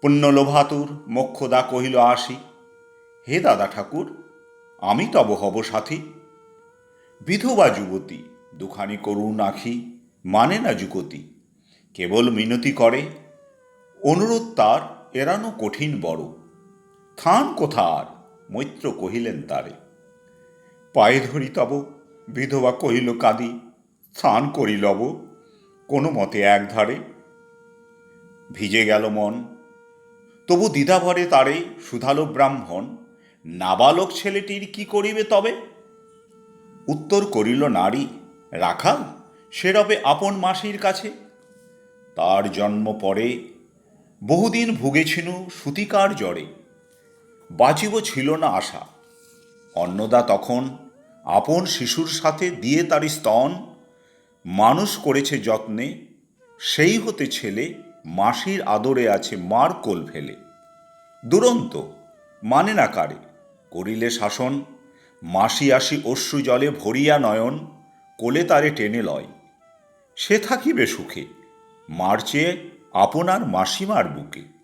পুণ্যলোভাতুর মোক্ষদা কহিল আসি। হে দাদা ঠাকুর, আমি তব হব সাথী। বিধবা যুবতী দুখানি করুণ আখি, মানে না যুগতি, কেবল মিনতি করে। অনুরোধ তার এড়ানো কঠিন বড়। থান কোথার, মৈত্র কহিলেন তারে। পায়ে ধরি তব, বিধবা কহিল কাঁদি, স্নান করি লব কোনো মতে একধারে। ভিজে গেল মন, তবু দ্বিধাভরে তারে শুধালো ব্রাহ্মণ, নাবালক ছেলেটির কি করিবে তবে? উত্তর করিল নারী, রাখাল সে রবে আপন মাসির কাছে। তার জন্ম পরে বহুদিন ভুগেছিনু সুতিকার জ্বরে, বাঁচিব ছিল না আশা। অন্নদা তখন আপন শিশুর সাথে দিয়ে তার স্তন মানুষ করেছে যত্নে, সেই হতে ছেলে মাসির আদরে আছে মার কোল ফেলে। দুরন্ত মানে না কারে, করিলে শাসন, মাসি আসি অশ্রু জলে ভরিয়া নয়ন, কোলে তারে টেনে লয়। সে থাকিবে সুখে, মার চেয়ে আপনার মাসিমার বুকে।